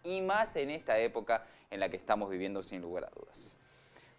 y más en esta época en la que estamos viviendo sin lugar a dudas.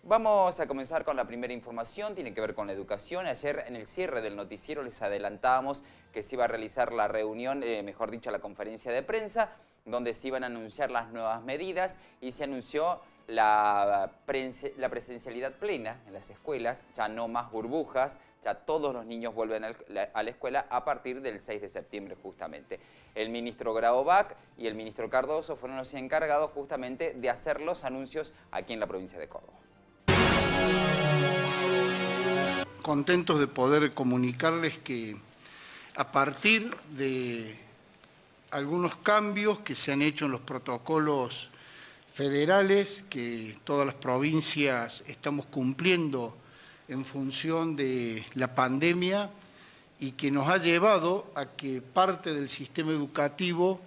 Vamos a comenzar con la primera información, tiene que ver con la educación. Ayer en el cierre del noticiero les adelantábamos que se iba a realizar la reunión, mejor dicho la conferencia de prensa, donde se iban a anunciar las nuevas medidas y se anunció la presencialidad plena en las escuelas, ya no más burbujas, ya todos los niños vuelven a la escuela a partir del 6 de septiembre justamente. El ministro Grabovac y el ministro Cardoso fueron los encargados justamente de hacer los anuncios aquí en la provincia de Córdoba. Contentos de poder comunicarles que a partir de algunos cambios que se han hecho en los protocolos federales, que todas las provincias estamos cumpliendo en función de la pandemia y que nos ha llevado a que parte del sistema educativo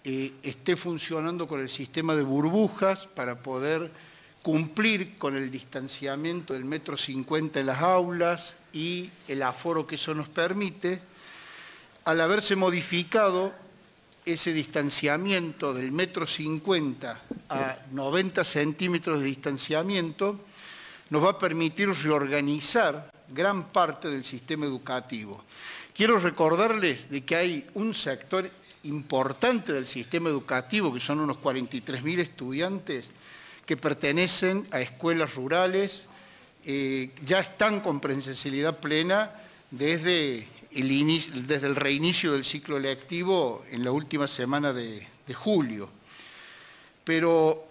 esté funcionando con el sistema de burbujas para poder cumplir con el distanciamiento del 1,50 m en las aulas y el aforo que eso nos permite. Al haberse modificado ese distanciamiento del 1,50 m a 90 centímetros de distanciamiento, nos va a permitir reorganizar gran parte del sistema educativo. Quiero recordarles de que hay un sector importante del sistema educativo, que son unos 43.000 estudiantes, que pertenecen a escuelas rurales, ya están con presencialidad plena desde el reinicio del ciclo lectivo en la última semana de julio. Pero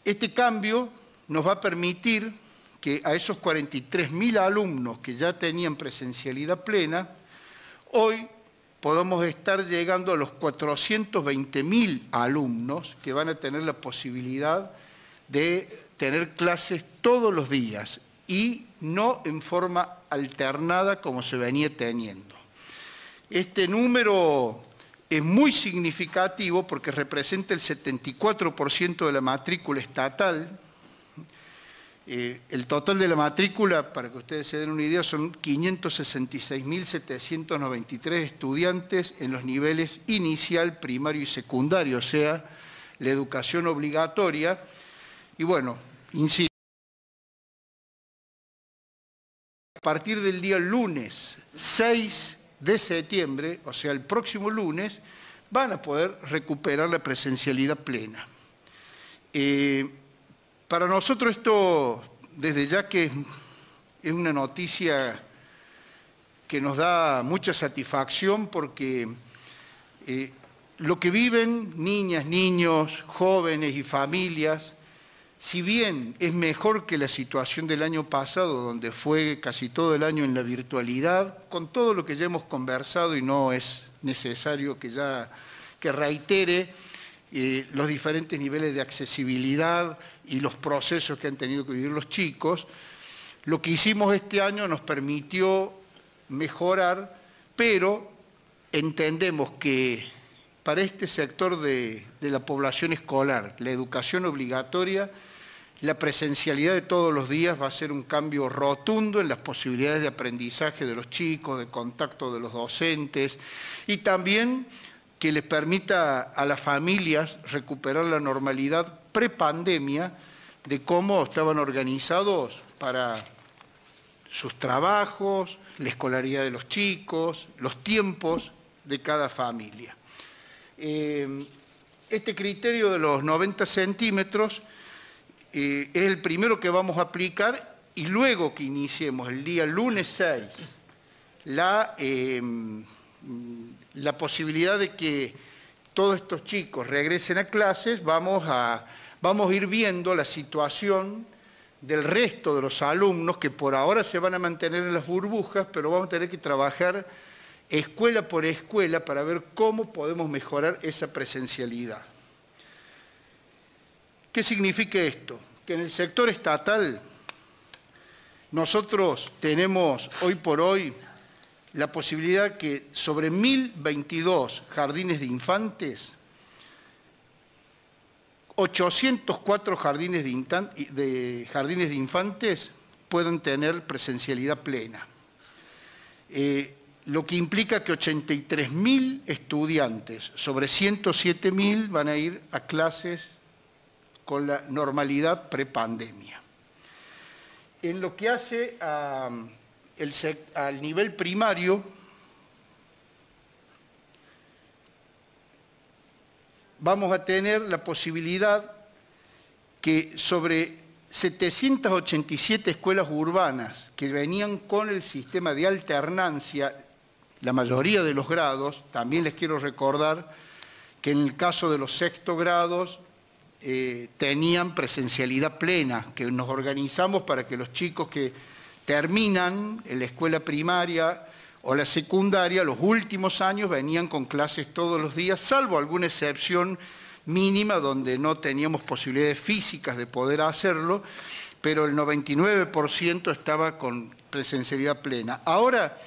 este cambio nos va a permitir que a esos 43.000 alumnos que ya tenían presencialidad plena, hoy podamos estar llegando a los 420.000 alumnos que van a tener la posibilidad de tener clases todos los días y no en forma alternada como se venía teniendo. Este número es muy significativo porque representa el 74% de la matrícula estatal. El total de la matrícula, para que ustedes se den una idea, son 566.793 estudiantes en los niveles inicial, primario y secundario, o sea, la educación obligatoria. Y bueno, insisto, a partir del día lunes 6 de septiembre, o sea, el próximo lunes, van a poder recuperar la presencialidad plena. Para nosotros esto, desde ya que es una noticia que nos da mucha satisfacción porque lo que viven niñas, niños, jóvenes y familias, si bien es mejor que la situación del año pasado, donde fue casi todo el año en la virtualidad, con todo lo que ya hemos conversado y no es necesario que reitere los diferentes niveles de accesibilidad y los procesos que han tenido que vivir los chicos, lo que hicimos este año nos permitió mejorar, pero entendemos que para este sector de la población escolar, la educación obligatoria, la presencialidad de todos los días va a ser un cambio rotundo en las posibilidades de aprendizaje de los chicos, de contacto de los docentes y también que les permita a las familias recuperar la normalidad prepandemia de cómo estaban organizados para sus trabajos, la escolaridad de los chicos, los tiempos de cada familia. Este criterio de los 90 centímetros es el primero que vamos a aplicar y luego que iniciemos el día lunes 6 la posibilidad de que todos estos chicos regresen a clases, vamos a ir viendo la situación del resto de los alumnos que por ahora se van a mantener en las burbujas, pero vamos a tener que trabajar escuela por escuela para ver cómo podemos mejorar esa presencialidad. ¿Qué significa esto? Que en el sector estatal nosotros tenemos hoy por hoy la posibilidad que sobre 1.022 jardines de infantes, 804 jardines de infantes puedan tener presencialidad plena. lo que implica que 83.000 estudiantes sobre 107.000 van a ir a clases con la normalidad prepandemia. En lo que hace al nivel primario, vamos a tener la posibilidad que sobre 787 escuelas urbanas que venían con el sistema de alternancia, la mayoría de los grados, también les quiero recordar que en el caso de los sextos grados tenían presencialidad plena, que nos organizamos para que los chicos que terminan en la escuela primaria o la secundaria, los últimos años venían con clases todos los días, salvo alguna excepción mínima donde no teníamos posibilidades físicas de poder hacerlo, pero el 99% estaba con presencialidad plena. Ahora,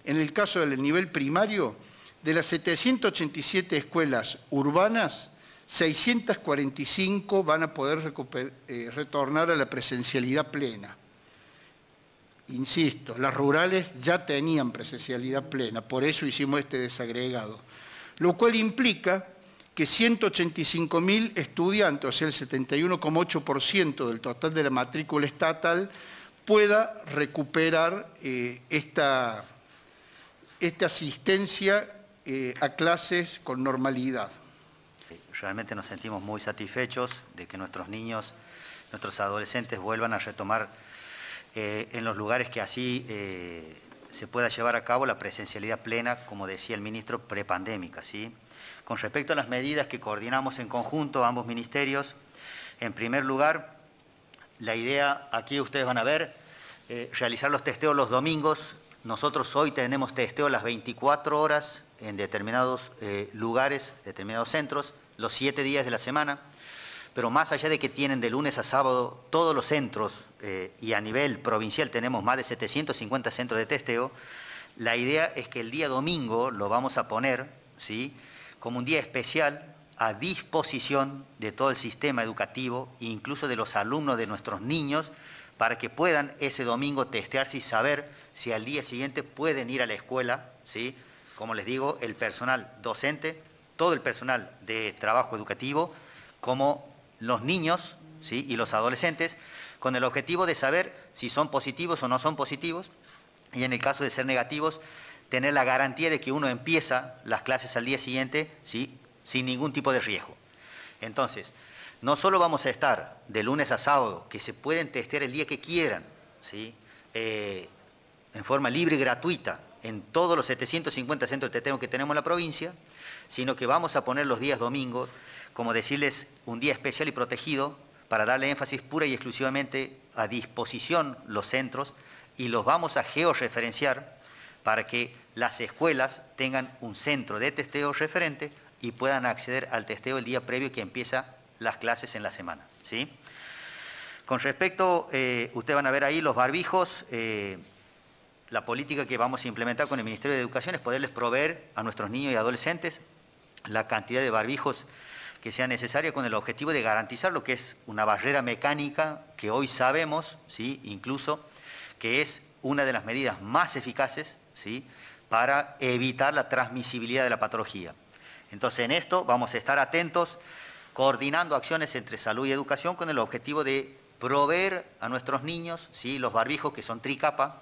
en el caso del nivel primario, de las 787 escuelas urbanas, 645 van a poder retornar a la presencialidad plena. Insisto, las rurales ya tenían presencialidad plena, por eso hicimos este desagregado, lo cual implica que 185.000 estudiantes, o sea, el 71,8% del total de la matrícula estatal, pueda recuperar esta asistencia a clases con normalidad. Realmente nos sentimos muy satisfechos de que nuestros niños, nuestros adolescentes vuelvan a retomar en los lugares que así se pueda llevar a cabo la presencialidad plena, como decía el ministro, prepandémica, ¿sí? Con respecto a las medidas que coordinamos en conjunto ambos ministerios, en primer lugar, la idea, aquí ustedes van a ver, realizar los testeos los domingos. Nosotros hoy tenemos testeo las 24 horas en determinados lugares, determinados centros, los 7 días de la semana, pero más allá de que tienen de lunes a sábado todos los centros y a nivel provincial tenemos más de 750 centros de testeo, la idea es que el día domingo lo vamos a poner, ¿sí?, como un día especial a disposición de todo el sistema educativo e incluso de los alumnos de nuestros niños para que puedan ese domingo testearse y saber si al día siguiente pueden ir a la escuela, ¿sí? Como les digo, el personal docente, todo el personal de trabajo educativo, como los niños, ¿sí?, y los adolescentes, con el objetivo de saber si son positivos o no son positivos, y en el caso de ser negativos, tener la garantía de que uno empieza las clases al día siguiente, ¿sí?, sin ningún tipo de riesgo. Entonces, no solo vamos a estar de lunes a sábado, que se pueden testear el día que quieran, ¿sí?, en forma libre y gratuita, en todos los 750 centros de testeo que tenemos en la provincia, sino que vamos a poner los días domingos, como decirles, un día especial y protegido, para darle énfasis pura y exclusivamente a disposición los centros, y los vamos a georreferenciar para que las escuelas tengan un centro de testeo referente y puedan acceder al testeo el día previo que empieza las clases en la semana, ¿sí? Con respecto, ustedes van a ver ahí los barbijos, la política que vamos a implementar con el Ministerio de Educación es poderles proveer a nuestros niños y adolescentes la cantidad de barbijos que sea necesaria con el objetivo de garantizar lo que es una barrera mecánica que hoy sabemos, ¿sí?, incluso que es una de las medidas más eficaces, ¿sí?, para evitar la transmisibilidad de la patología. Entonces, en esto vamos a estar atentos, coordinando acciones entre salud y educación con el objetivo de proveer a nuestros niños, ¿sí?, los barbijos que son tricapa,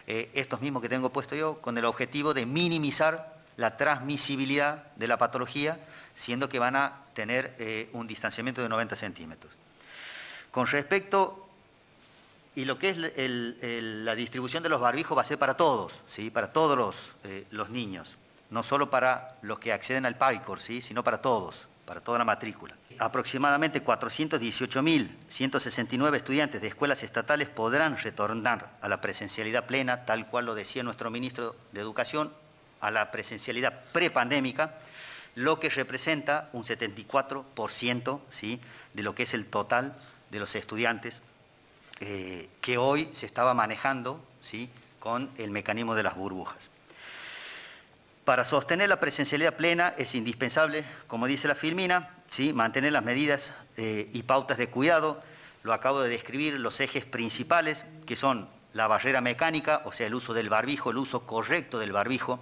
estos mismos que tengo puesto yo, con el objetivo de minimizar la transmisibilidad de la patología, siendo que van a tener un distanciamiento de 90 centímetros. Con respecto, y lo que es la distribución de los barbijos va a ser para todos, ¿sí?, para todos los niños, no solo para los que acceden al PAICOR, ¿sí?, sino para todos, para toda la matrícula. Aproximadamente 418.169 estudiantes de escuelas estatales podrán retornar a la presencialidad plena, tal cual lo decía nuestro ministro de Educación, a la presencialidad prepandémica, lo que representa un 74%, ¿sí?, de lo que es el total de los estudiantes que hoy se estaba manejando, ¿sí?, con el mecanismo de las burbujas. Para sostener la presencialidad plena es indispensable, como dice la Filmina, ¿sí?, mantener las medidas y pautas de cuidado. Lo acabo de describir, los ejes principales, que son la barrera mecánica, o sea, el uso del barbijo, el uso correcto del barbijo.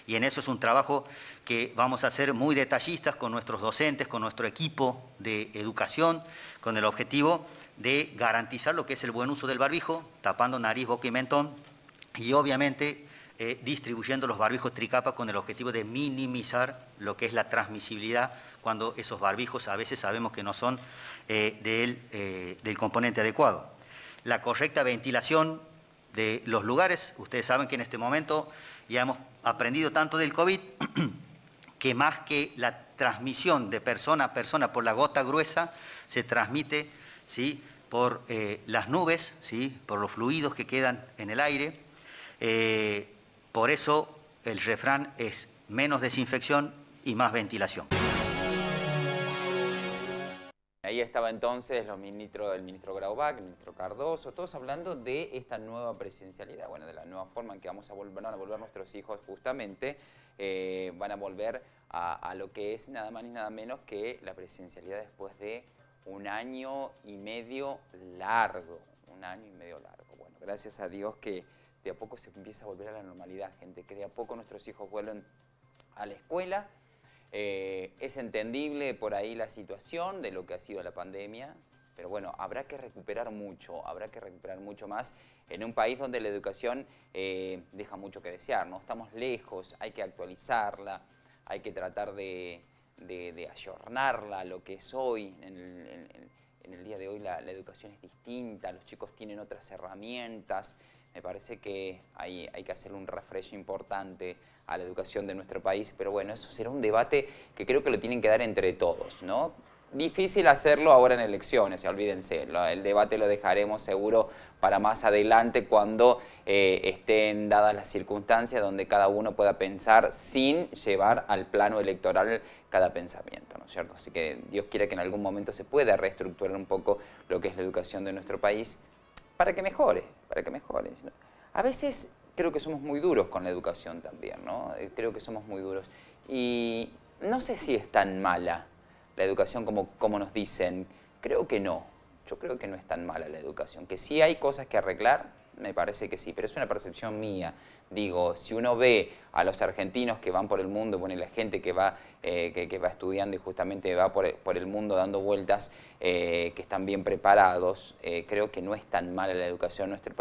Y en eso es un trabajo que vamos a hacer muy detallistas con nuestros docentes, con nuestro equipo de educación, con el objetivo de garantizar lo que es el buen uso del barbijo, tapando nariz, boca y mentón, y obviamente distribuyendo los barbijos tricapa con el objetivo de minimizar lo que es la transmisibilidad cuando esos barbijos a veces sabemos que no son del componente adecuado. La correcta ventilación de los lugares, ustedes saben que en este momento ya hemos aprendido tanto del COVID que más que la transmisión de persona a persona por la gota gruesa, se transmite, ¿sí?, por las nubes, ¿sí?, por los fluidos que quedan en el aire. Por eso el refrán es menos desinfección y más ventilación. Ahí estaba entonces el ministro Graubach, el ministro Cardoso, todos hablando de esta nueva presencialidad, bueno, de la nueva forma en que van a volver nuestros hijos justamente, van a volver a lo que es nada más ni nada menos que la presencialidad después de un año y medio largo, Bueno, gracias a Dios que de a poco se empieza a volver a la normalidad, gente, que de a poco nuestros hijos vuelven a la escuela. Es entendible por ahí la situación de lo que ha sido la pandemia, pero bueno, habrá que recuperar mucho más en un país donde la educación deja mucho que desear, ¿no? Estamos lejos, hay que actualizarla, hay que tratar de ayornarla a lo que es hoy. En el día de hoy la educación es distinta, los chicos tienen otras herramientas. Me parece que hay que hacerle un refresh importante a la educación de nuestro país, pero bueno, eso será un debate que creo que lo tienen que dar entre todos, ¿no? Difícil hacerlo ahora en elecciones, olvídense, el debate lo dejaremos seguro para más adelante cuando estén dadas las circunstancias donde cada uno pueda pensar sin llevar al plano electoral cada pensamiento, ¿no es cierto? Así que Dios quiera que en algún momento se pueda reestructurar un poco lo que es la educación de nuestro país para que mejore, ¿no? A veces creo que somos muy duros con la educación también, ¿no? Creo que somos muy duros. Y no sé si es tan mala la educación como nos dicen. Creo que no. Yo creo que no es tan mala la educación. Que sí hay cosas que arreglar, me parece que sí, pero es una percepción mía. Digo, si uno ve a los argentinos que van por el mundo, bueno, y la gente que va estudiando y justamente va por el mundo dando vueltas, que están bien preparados, creo que no es tan mala la educación en nuestro país.